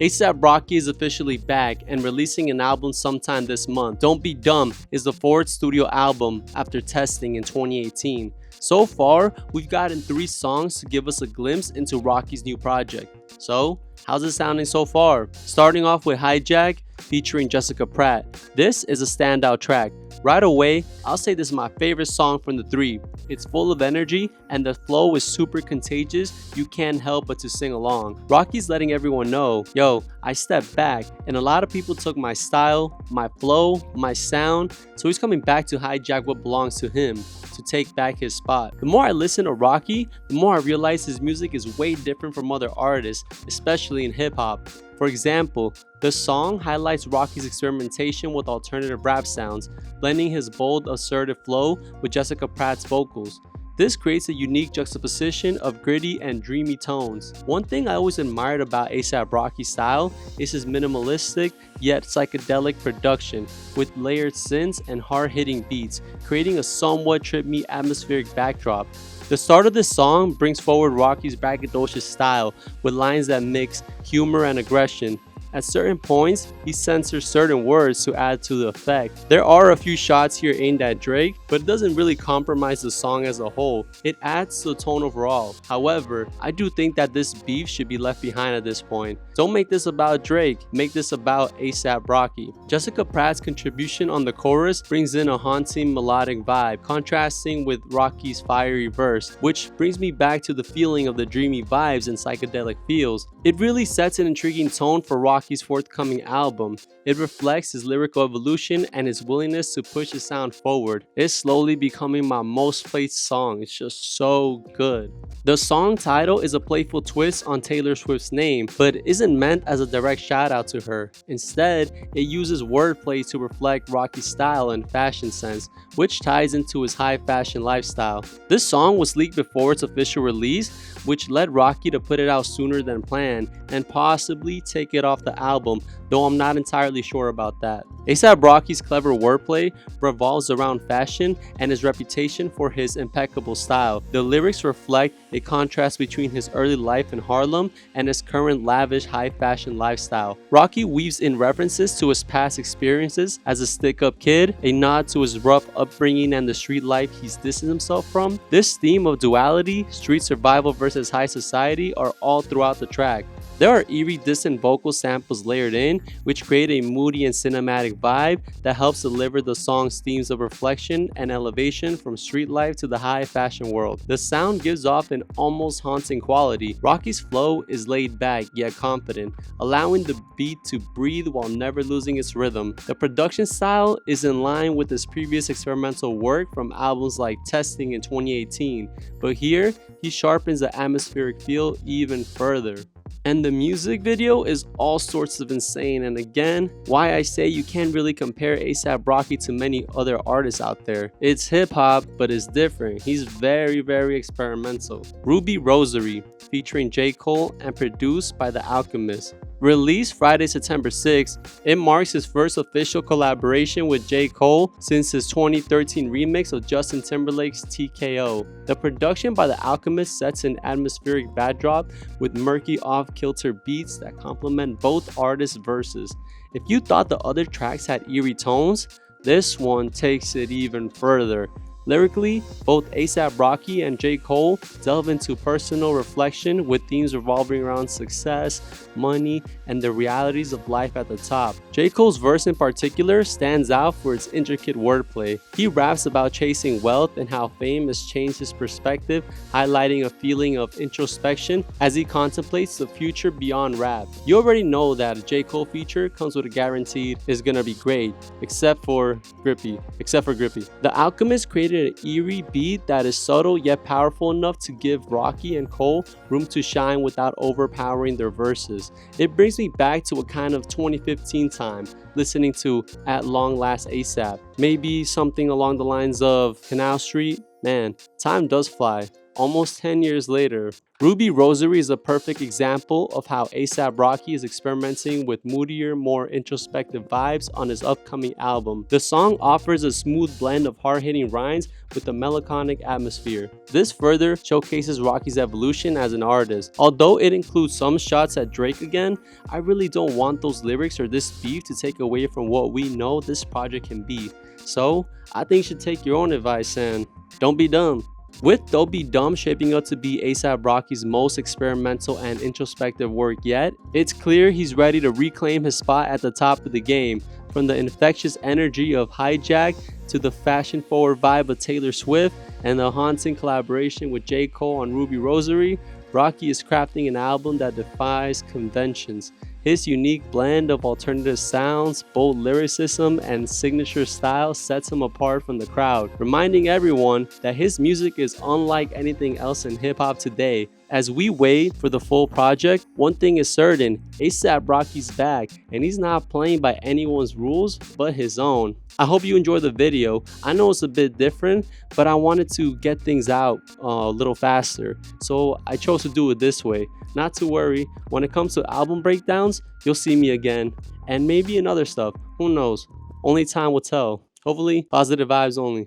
ASAP Rocky is officially back and releasing an album sometime this month. Don't Be Dumb is the fourth studio album after testing in 2018. So far, we've gotten 3 songs to give us a glimpse into Rocky's new project. So, how's it sounding so far? Starting off with Hijack featuring Jessica Pratt. This is a standout track. Right away, I'll say this is my favorite song from the 3. It's full of energy and the flow is super contagious, you can't help but to sing along. Rocky's letting everyone know, yo, I stepped back and a lot of people took my style, my flow, my sound, so he's coming back to hijack what belongs to him, to take back his spot. The more I listen to Rocky, the more I realize his music is way different from other artists, especially in hip hop. For example, the song highlights Rocky's experimentation with alternative rap sounds, blending his bold, assertive flow with Jessica Pratt's vocals. This creates a unique juxtaposition of gritty and dreamy tones. One thing I always admired about ASAP Rocky's style is his minimalistic yet psychedelic production with layered synths and hard-hitting beats, creating a somewhat trippy atmospheric backdrop. The start of this song brings forward Rocky's braggadocious style with lines that mix humor and aggression. At certain points, he censors certain words to add to the effect. There are a few shots here aimed at Drake, but it doesn't really compromise the song as a whole. It adds to the tone overall. However, I do think that this beef should be left behind at this point. Don't make this about Drake, make this about ASAP Rocky. Jessica Pratt's contribution on the chorus brings in a haunting melodic vibe, contrasting with Rocky's fiery verse, which brings me back to the feeling of the dreamy vibes and psychedelic feels. It really sets an intriguing tone for Rocky's forthcoming album. It reflects his lyrical evolution and his willingness to push his sound forward. It's slowly becoming my most played song. It's just so good. The song title is a playful twist on Taylor Swift's name, but isn't meant as a direct shout out to her. Instead, it uses wordplay to reflect Rocky's style and fashion sense, which ties into his high fashion lifestyle. This song was leaked before its official release, which led Rocky to put it out sooner than planned and possibly take it off the album, though I'm not entirely sure about that. ASAP Rocky's clever wordplay revolves around fashion and his reputation for his impeccable style. The lyrics reflect a contrast between his early life in Harlem and his current lavish high fashion lifestyle. Rocky weaves in references to his past experiences as a stick-up kid, a nod to his rough upbringing and the street life he's distanced himself from. This theme of duality, street survival versus high society, are all throughout the track. There are eerie distant vocal samples layered in, which create a moody and cinematic vibe that helps deliver the song's themes of reflection and elevation from street life to the high fashion world. The sound gives off an almost haunting quality. Rocky's flow is laid back yet confident, allowing the beat to breathe while never losing its rhythm. The production style is in line with his previous experimental work from albums like Testing in 2018, but here he sharpens the atmospheric feel even further. And the music video is all sorts of insane, and again, why I say you can't really compare ASAP Rocky to many other artists out there. It's hip hop, but it's different. He's very experimental. Ruby Rosary, featuring J. Cole and produced by The Alchemist. Released Friday, September 6th, it marks his first official collaboration with J. Cole since his 2013 remix of Justin Timberlake's TKO. The production by The Alchemist sets an atmospheric backdrop with murky off-kilter beats that complement both artists' verses. If you thought the other tracks had eerie tones, this one takes it even further. Lyrically, both ASAP Rocky and J. Cole delve into personal reflection with themes revolving around success, money, and the realities of life at the top. J. Cole's verse in particular stands out for its intricate wordplay. He raps about chasing wealth and how fame has changed his perspective, highlighting a feeling of introspection as he contemplates the future beyond rap. You already know that a J. Cole feature comes with a guaranteed is gonna be great, except for Grippy. The Alchemist created an eerie beat that is subtle yet powerful enough to give Rocky and Cole room to shine without overpowering their verses. It brings me back to a kind of 2015 time, listening to At Long Last ASAP. Maybe something along the lines of Canal Street. Man, time does fly. almost 10 years later. Ruby Rosary is a perfect example of how A$AP Rocky is experimenting with moodier, more introspective vibes on his upcoming album. The song offers a smooth blend of hard-hitting rhymes with a melancholic atmosphere. This further showcases Rocky's evolution as an artist. Although it includes some shots at Drake again, I really don't want those lyrics or this beef to take away from what we know this project can be. So, I think you should take your own advice and don't be dumb. With Don't Be Dumb shaping up to be A$AP Rocky's most experimental and introspective work yet, it's clear he's ready to reclaim his spot at the top of the game. From the infectious energy of Hijack to the fashion-forward vibe of Taylor Swift and the haunting collaboration with J. Cole on Ruby Rosary, Rocky is crafting an album that defies conventions. His unique blend of alternative sounds, bold lyricism, and signature style sets him apart from the crowd, reminding everyone that his music is unlike anything else in hip-hop today. As we wait for the full project, one thing is certain, A$AP Rocky's back, and he's not playing by anyone's rules but his own. I hope you enjoyed the video. I know it's a bit different, but I wanted to get things out a little faster, so I chose to do it this way. Not to worry, when it comes to album breakdowns, you'll see me again, and maybe in other stuff, who knows, only time will tell. Hopefully, positive vibes only.